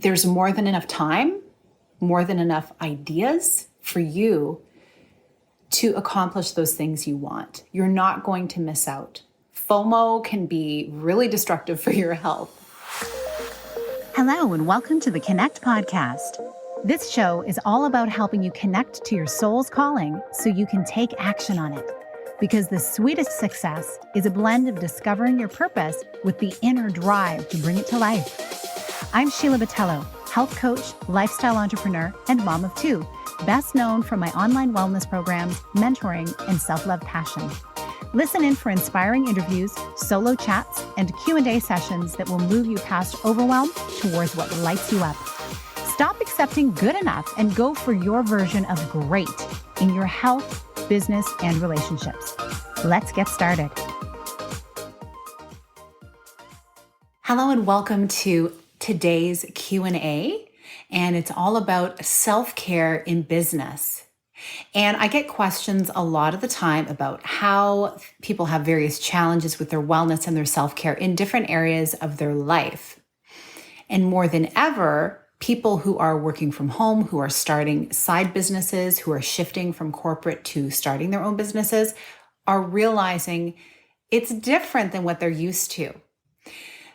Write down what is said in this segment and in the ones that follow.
there's more than enough time, more than enough ideas for you to accomplish those things you want. You're not going to miss out. FOMO can be really destructive for your health. Hello, and welcome to the Connect podcast. This show is all about helping you connect to your soul's calling so you can take action on it. Because the sweetest success is a blend of discovering your purpose with the inner drive to bring it to life. I'm Sheila, health coach, lifestyle entrepreneur, and mom of two, best known for my online wellness programs, mentoring, and self-love passion. Listen in for inspiring interviews, solo chats, and Q&A sessions that will move you past overwhelm towards what lights you up. Stop accepting good enough and go for your version of great in your health, business, and relationships. Let's get started. Hello and welcome to today's Q&A, and it's all about self-care in business. And I get questions a lot of the time about how people have various challenges with their wellness and their self-care in different areas of their life. And more than ever, people who are working from home, who are starting side businesses, who are shifting from corporate to starting their own businesses, are realizing it's different than what they're used to.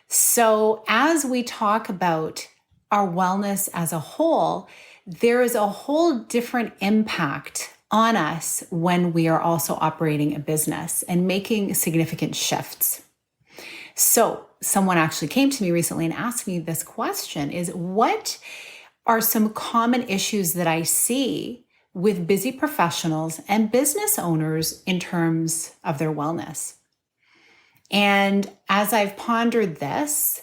So as we talk about our wellness as a whole, there is a whole different impact on us when we are also operating a business and making significant shifts. So someone actually came to me recently and asked me this question is, what are some common issues that I see with busy professionals and business owners in terms of their wellness? And as I've pondered this,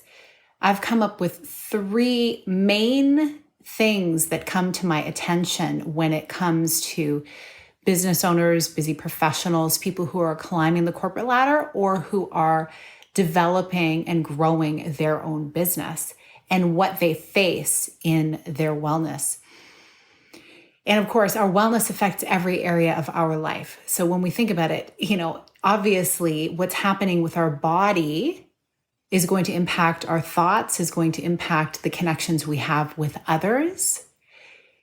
I've come up with three main things that come to my attention when it comes to business owners, busy professionals, people who are climbing the corporate ladder or who are developing and growing their own business and what they face in their wellness. And of course, our wellness affects every area of our life. So when we think about it, obviously what's happening with our body is going to impact our thoughts, is going to impact the connections we have with others.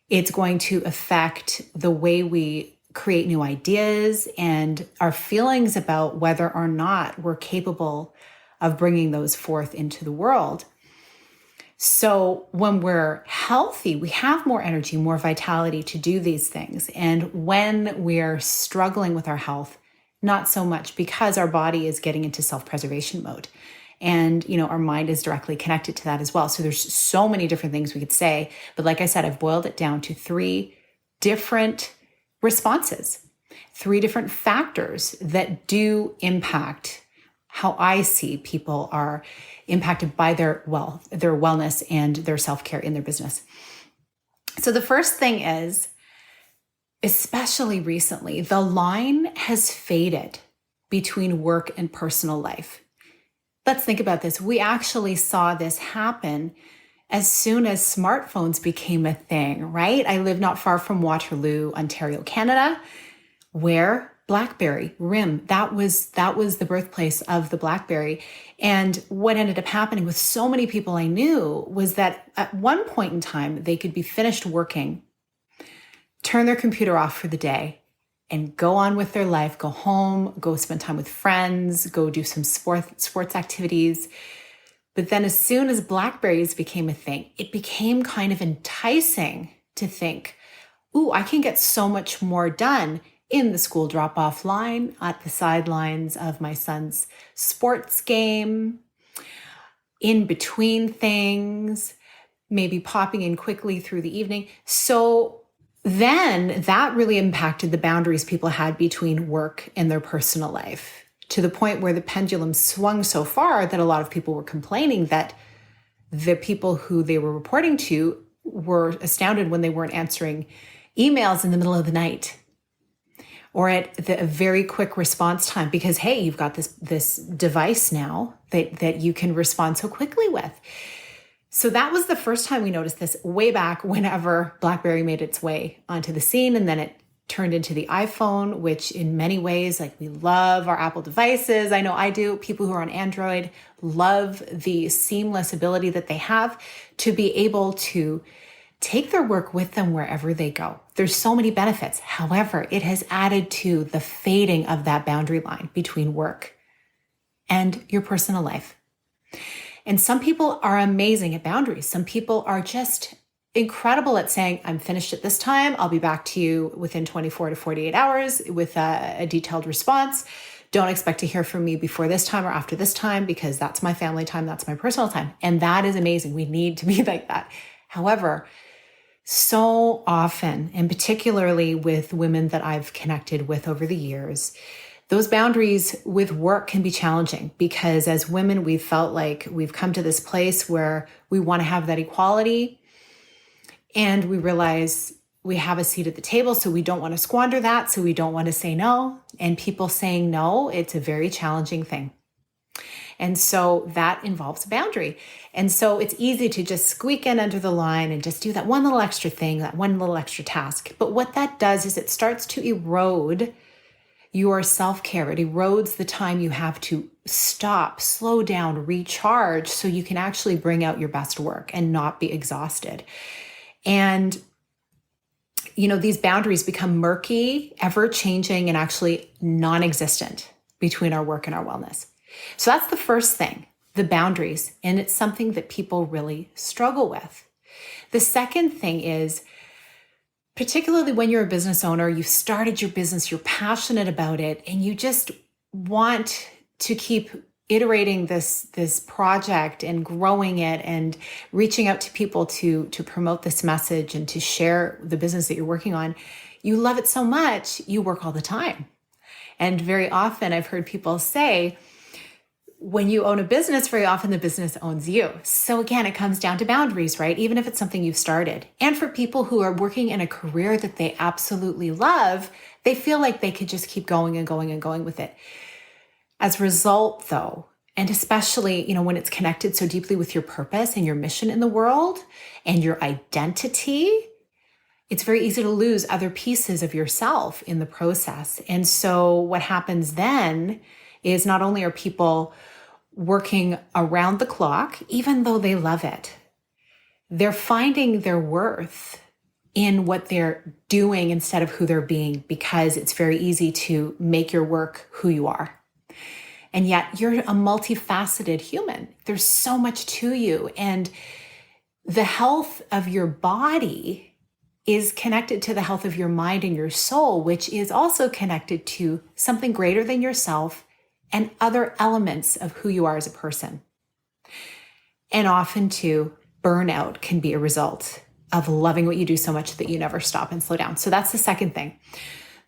It's going to affect the way we create new ideas and our feelings about whether or not we're capable of bringing those forth into the world. So when we're healthy, we have more energy, more vitality to do these things. And when we're struggling with our health, not so much, because our body is getting into self-preservation mode. And, our mind is directly connected to that as well. So there's so many different things we could say. But like I said, I've boiled it down to three different responses, three different factors that do impact how I see people are impacted by their wellness and their self-care in their business. So the first thing is, especially recently, the line has faded between work and personal life. Let's think about this. We actually saw this happen as soon as smartphones became a thing, right? I live not far from Waterloo, Ontario, Canada, where BlackBerry, RIM, that was the birthplace of the BlackBerry. And what ended up happening with so many people I knew was that at one point in time, they could be finished working, turn their computer off for the day, and go on with their life, go home, go spend time with friends, go do some sports activities. But then as soon as BlackBerries became a thing, it became kind of enticing to think, ooh, I can get so much more done in the school drop-off line, at the sidelines of my son's sports game, in between things, maybe popping in quickly through the evening. So then that really impacted the boundaries people had between work and their personal life, to the point where the pendulum swung so far that a lot of people were complaining that the people who they were reporting to were astounded when they weren't answering emails in the middle of the night or at a very quick response time because, hey, you've got this device now that you can respond so quickly with. So that was the first time we noticed this, way back whenever BlackBerry made its way onto the scene, and then it turned into the iPhone, which in many ways, like, we love our Apple devices. I know I do. People who are on Android love the seamless ability that they have to be able to take their work with them wherever they go. There's so many benefits. However, it has added to the fading of that boundary line between work and your personal life. And some people are amazing at boundaries. Some people are just incredible at saying, I'm finished at this time. I'll be back to you within 24 to 48 hours with a detailed response. Don't expect to hear from me before this time or after this time, because that's my family time. That's my personal time. And that is amazing. We need to be like that. However, so often, and particularly with women that I've connected with over the years, those boundaries with work can be challenging, because as women, we felt like we've come to this place where we want to have that equality, and we realize we have a seat at the table, so we don't want to squander that, so we don't want to say no. And people saying no, it's a very challenging thing. And so that involves a boundary. And so it's easy to just squeak in under the line and just do that one little extra thing, that one little extra task. But what that does is it starts to erode your self-care. It erodes the time you have to stop, slow down, recharge, so you can actually bring out your best work and not be exhausted. And, these boundaries become murky, ever-changing, and actually non-existent between our work and our wellness. So that's the first thing, the boundaries. And it's something that people really struggle with. The second thing is, particularly when you're a business owner, you've started your business, you're passionate about it, and you just want to keep iterating this project and growing it and reaching out to people to promote this message and to share the business that you're working on. You love it so much, you work all the time. And very often I've heard people say, when you own a business, very often the business owns you. So again, it comes down to boundaries, right? Even if it's something you've started. And for people who are working in a career that they absolutely love, they feel like they could just keep going and going and going with it. As a result, though, and especially, when it's connected so deeply with your purpose and your mission in the world and your identity, it's very easy to lose other pieces of yourself in the process. And so what happens then is, not only are people working around the clock, even though they love it, they're finding their worth in what they're doing instead of who they're being, because it's very easy to make your work who you are. And yet you're a multifaceted human. There's so much to you. And the health of your body is connected to the health of your mind and your soul, which is also connected to something greater than yourself and other elements of who you are as a person. And often too, burnout can be a result of loving what you do so much that you never stop and slow down. So that's the second thing.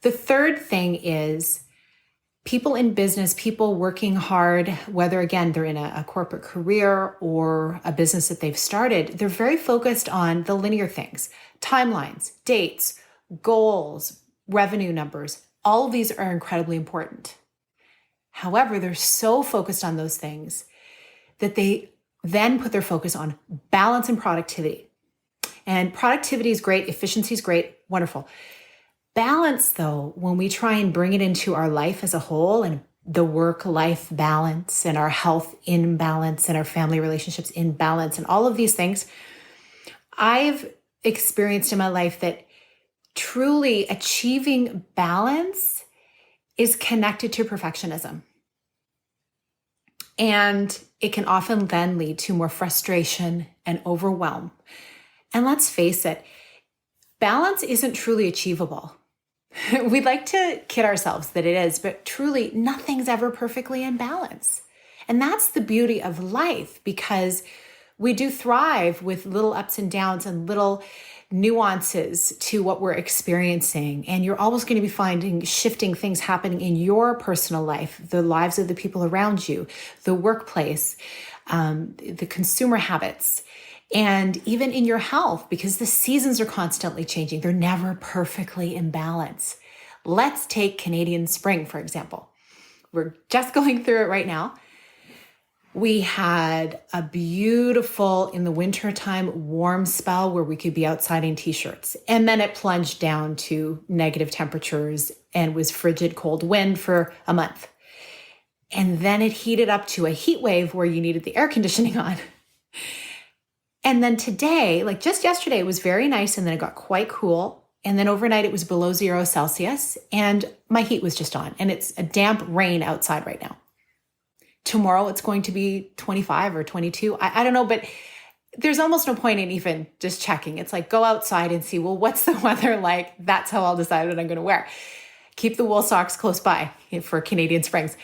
The third thing is, people in business, people working hard, whether again, they're in a corporate career or a business that they've started, they're very focused on the linear things, timelines, dates, goals, revenue numbers. All of these are incredibly important. However, they're so focused on those things that they then put their focus on balance and productivity. And productivity is great, efficiency is great, wonderful. Balance, though, when we try and bring it into our life as a whole, and the work-life balance and our health in balance and our family relationships in balance and all of these things, I've experienced in my life that truly achieving balance is connected to perfectionism. And it can often then lead to more frustration and overwhelm. And let's face it, balance isn't truly achievable. We'd like to kid ourselves that it is, but truly nothing's ever perfectly in balance. And that's the beauty of life, because we do thrive with little ups and downs and little nuances to what we're experiencing. And you're always going to be finding shifting things happening in your personal life, the lives of the people around you, the workplace, the consumer habits, and even in your health, because the seasons are constantly changing. They're never perfectly in balance. Let's take Canadian spring, for example. We're just going through it right now. We had a beautiful, in the wintertime, warm spell where we could be outside in t-shirts. And then it plunged down to negative temperatures and was frigid cold wind for a month. And then it heated up to a heat wave where you needed the air conditioning on. And then today, like just yesterday, it was very nice and then it got quite cool. And then overnight it was below 0 Celsius and my heat was just on. And it's a damp rain outside right now. Tomorrow it's going to be 25 or 22. I don't know, but there's almost no point in even just checking. It's like, go outside and see, well, what's the weather like? That's how I'll decide what I'm going to wear. Keep the wool socks close by for Canadian Springs.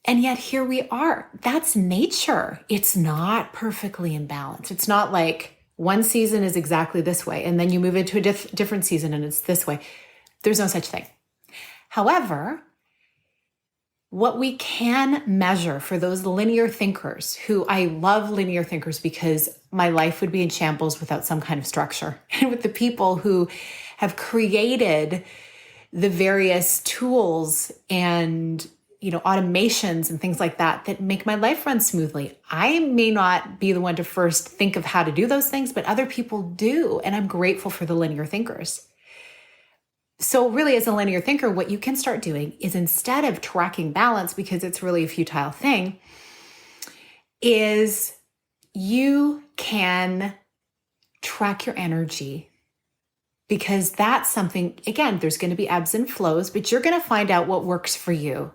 And yet here we are. That's nature. It's not perfectly in balance. It's not like one season is exactly this way and then you move into a different season and it's this way. There's no such thing. However, what we can measure for those linear thinkers, who I love linear thinkers because my life would be in shambles without some kind of structure, and with the people who have created the various tools and automations and things like that that make my life run smoothly. I may not be the one to first think of how to do those things, but other people do. And I'm grateful for the linear thinkers. So really, as a linear thinker, what you can start doing is, instead of tracking balance, because it's really a futile thing, is you can track your energy. Because that's something, again, there's going to be ebbs and flows, but you're going to find out what works for you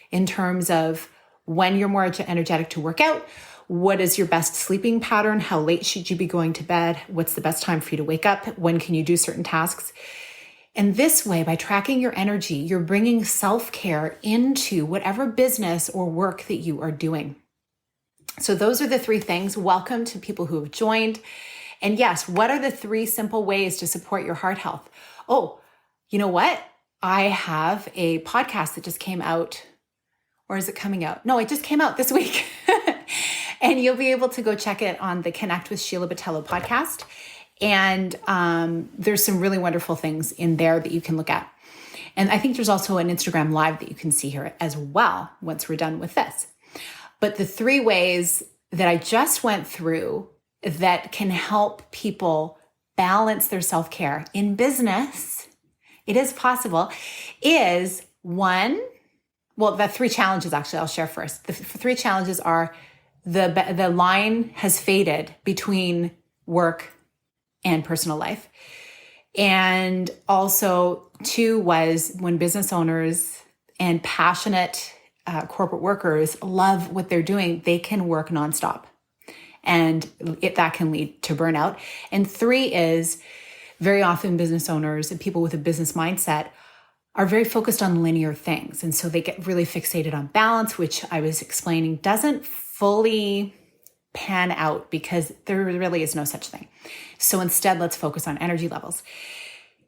in terms of when you're more energetic to work out, what is your best sleeping pattern, how late should you be going to bed, what's the best time for you to wake up, when can you do certain tasks. And this way, by tracking your energy, you're bringing self-care into whatever business or work that you are doing. So those are the 3 things. Welcome to people who have joined. And yes, what are the 3 simple ways to support your heart health? Oh, you know what? I have a podcast that just came out. Or is it coming out? No, it just came out this week. And you'll be able to go check it on the Connect with Sheila Botelho podcast. And there's some really wonderful things in there that you can look at. And I think there's also an Instagram live that you can see here as well once we're done with this. But the 3 ways that I just went through that can help people balance their self-care in business, it is possible, is 1, well, the 3 challenges actually I'll share first. The 3 challenges are the line has faded between work and personal life. And also 2 was when business owners and passionate corporate workers love what they're doing, they can work nonstop. And that can lead to burnout. And 3 is very often business owners and people with a business mindset are very focused on linear things. And so they get really fixated on balance, which I was explaining doesn't fully pan out because there really is no such thing. So instead, let's focus on energy levels.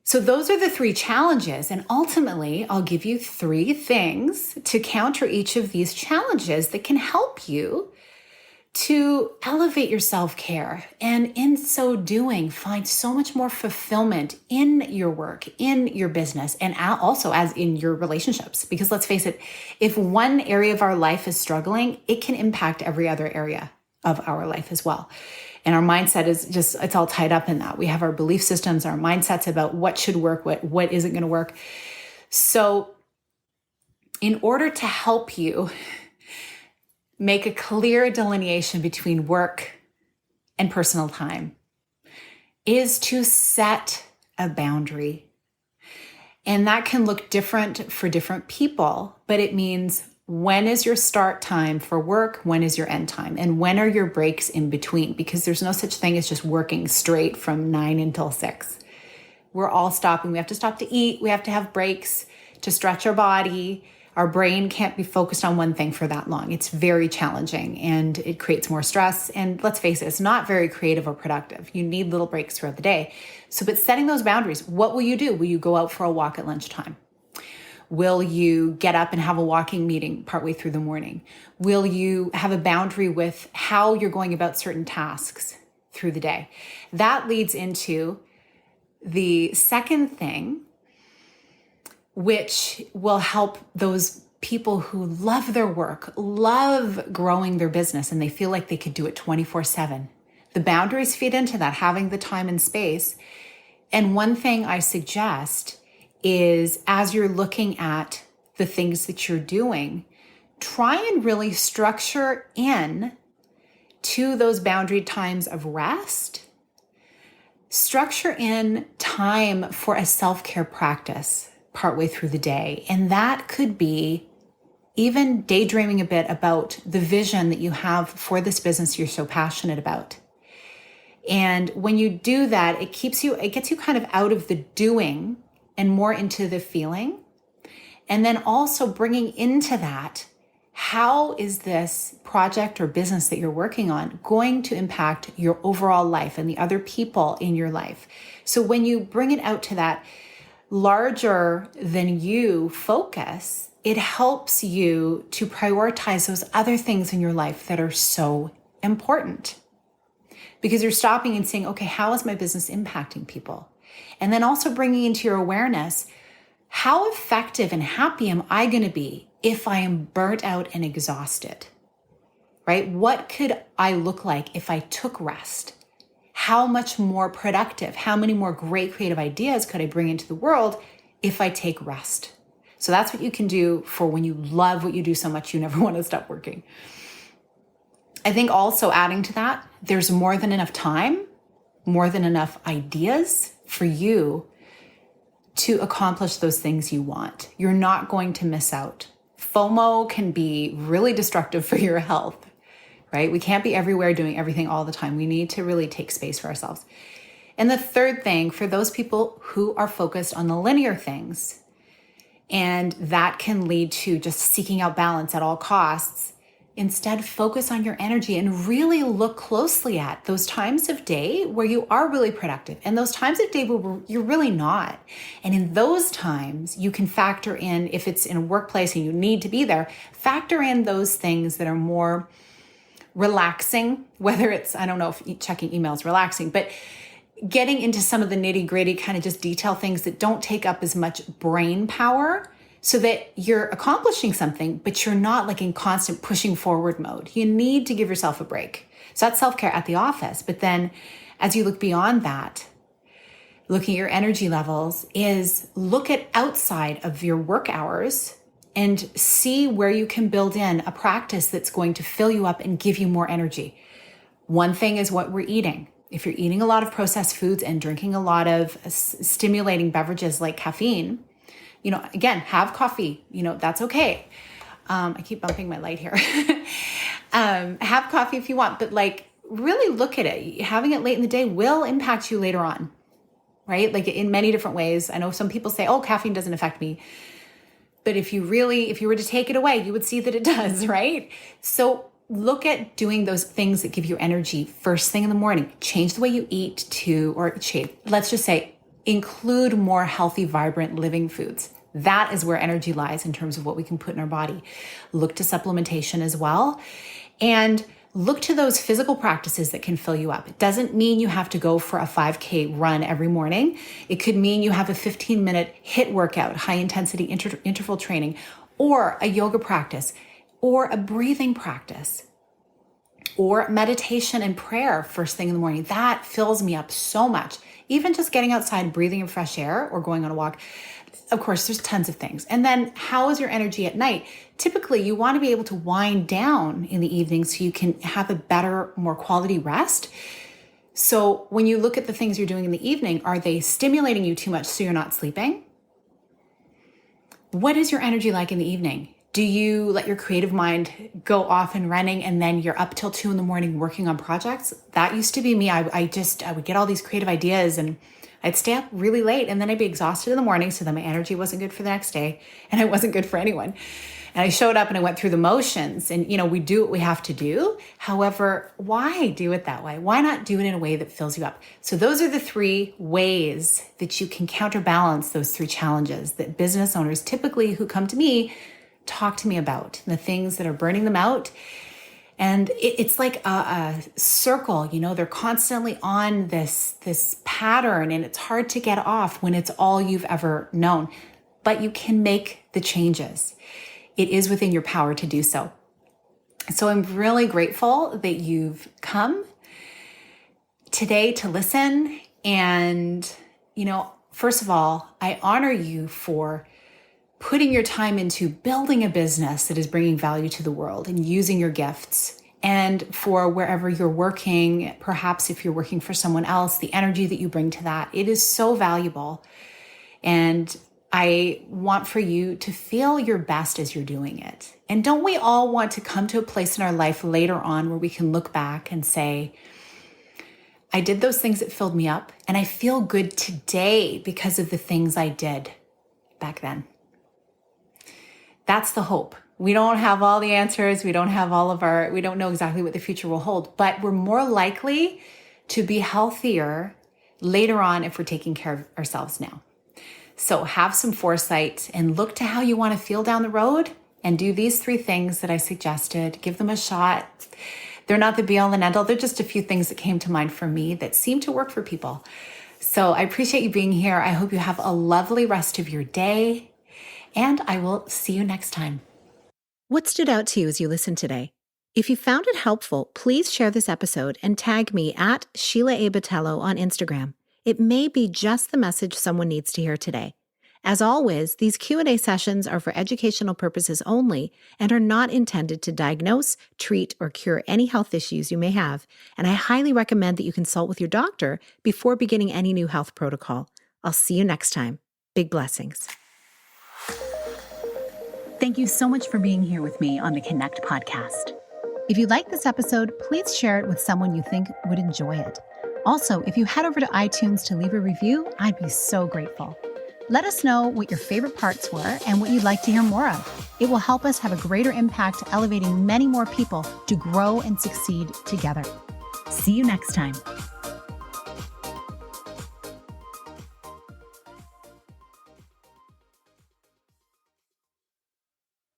So those are the 3 challenges. And ultimately, I'll give you 3 things to counter each of these challenges that can help you to elevate your self-care, and in so doing, find so much more fulfillment in your work, in your business, and also as in your relationships. Because let's face it, if one area of our life is struggling, it can impact every other area of our life as well. And our mindset is just, it's all tied up in that. We have our belief systems, our mindsets about what should work, what isn't going to work. So in order to help you make a clear delineation between work and personal time is to set a boundary. And that can look different for different people, but it means, when is your start time for work? When is your end time? And when are your breaks in between? Because there's no such thing as just working straight from 9 until 6. We're all stopping. We have to stop to eat. We have to have breaks to stretch our body. Our brain can't be focused on one thing for that long. It's very challenging and it creates more stress. And let's face it, it's not very creative or productive. You need little breaks throughout the day. So, but setting those boundaries, what will you do? Will you go out for a walk at lunchtime? Will you get up and have a walking meeting partway through the morning? Will you have a boundary with how you're going about certain tasks through the day? That leads into the second thing, which will help those people who love their work, love growing their business, and they feel like they could do it 24/7. The boundaries feed into that, having the time and space. And one thing I suggest is, as you're looking at the things that you're doing, try and really structure in to those boundary times of rest. Structure in time for a self-care practice partway through the day. And that could be even daydreaming a bit about the vision that you have for this business you're so passionate about. And when you do that, it gets you kind of out of the doing and more into the feeling. And then also bringing into that, how is this project or business that you're working on going to impact your overall life and the other people in your life? So when you bring it out to that larger than you focus, it helps you to prioritize those other things in your life that are so important. Because you're stopping and saying, okay, how is my business impacting people? And then also bringing into your awareness, how effective and happy am I going to be if I am burnt out and exhausted, right? What could I look like if I took rest? How much more productive, how many more great creative ideas could I bring into the world if I take rest? So that's what you can do for when you love what you do so much you never want to stop working. I think also adding to that, there's more than enough time, more than enough ideas for you to accomplish those things you want. You're not going to miss out. FOMO can be really destructive for your health, right? We can't be everywhere doing everything all the time. We need to really take space for ourselves. And the third thing, for those people who are focused on the linear things, and that can lead to just seeking out balance at all costs, instead focus on your energy and really look closely at those times of day where you are really productive and those times of day where you're really not. And in those times, you can factor in, if it's in a workplace and you need to be there, factor in those things that are more relaxing, whether it's, I don't know if checking email is relaxing, but getting into some of the nitty gritty kind of just detail things that don't take up as much brain power, so that you're accomplishing something, but you're not like in constant pushing forward mode. You need to give yourself a break. So that's self-care at the office. But then as you look beyond that, looking at your energy levels is look at outside of your work hours and see where you can build in a practice that's going to fill you up and give you more energy. One thing is what we're eating. If you're eating a lot of processed foods and drinking a lot of stimulating beverages like caffeine, again, have coffee, that's okay. I keep bumping my light here. Have coffee if you want, but really look at it. Having it late in the day will impact you later on, right? Like in many different ways. I know some people say, oh, caffeine doesn't affect me. But if you were to take it away, you would see that it does, right? So look at doing those things that give you energy first thing in the morning. Change the way you eat let's just say, include more healthy, vibrant living foods. That is where energy lies in terms of what we can put in our body. Look to supplementation as well. And look to those physical practices that can fill you up. It doesn't mean you have to go for a 5K run every morning. It could mean you have a 15-minute HIIT workout, high intensity interval training, or a yoga practice, or a breathing practice, or meditation and prayer first thing in the morning. That fills me up so much. Even just getting outside, breathing in fresh air, or going on a walk. Of course, there's tons of things. And then how is your energy at night? Typically, you want to be able to wind down in the evening so you can have a better, more quality rest. So when you look at the things you're doing in the evening, are they stimulating you too much so you're not sleeping? What is your energy like in the evening? Do you let your creative mind go off and running and then you're up till 2 a.m. working on projects? That used to be me. I would get all these creative ideas and I'd stay up really late and then I'd be exhausted in the morning. So then my energy wasn't good for the next day and it wasn't good for anyone. And I showed up and I went through the motions and, we do what we have to do. However, why do it that way? Why not do it in a way that fills you up? So those are the 3 ways that you can counterbalance those 3 challenges that business owners typically who come to me talk to me about, the things that are burning them out. And it's like a circle, they're constantly on this pattern and it's hard to get off when it's all you've ever known, but you can make the changes. it is within your power to do so. So I'm really grateful that you've come today to listen. And, first of all, I honor you for putting your time into building a business that is bringing value to the world and using your gifts. And for wherever you're working, perhaps if you're working for someone else, the energy that you bring to that, it is so valuable. And I want for you to feel your best as you're doing it. And don't we all want to come to a place in our life later on where we can look back and say, I did those things that filled me up, and I feel good today because of the things I did back then. That's the hope. We don't have all the answers. We don't know exactly what the future will hold, but we're more likely to be healthier later on if we're taking care of ourselves now. So have some foresight and look to how you want to feel down the road and do these 3 things that I suggested. Give them a shot. They're not the be all and end all. They're just a few things that came to mind for me that seem to work for people. So I appreciate you being here. I hope you have a lovely rest of your day. And I will see you next time. What stood out to you as you listened today? If you found it helpful, please share this episode and tag me at Sheila A. Botello on Instagram. It may be just the message someone needs to hear today. As always, these Q&A sessions are for educational purposes only and are not intended to diagnose, treat, or cure any health issues you may have, and I highly recommend that you consult with your doctor before beginning any new health protocol. I'll see you next time. Big blessings. Thank you so much for being here with me on the Connect podcast. If you like this episode, please share it with someone you think would enjoy it. Also, if you head over to iTunes to leave a review, I'd be so grateful. Let us know what your favorite parts were and what you'd like to hear more of. It will help us have a greater impact, elevating many more people to grow and succeed together. See you next time.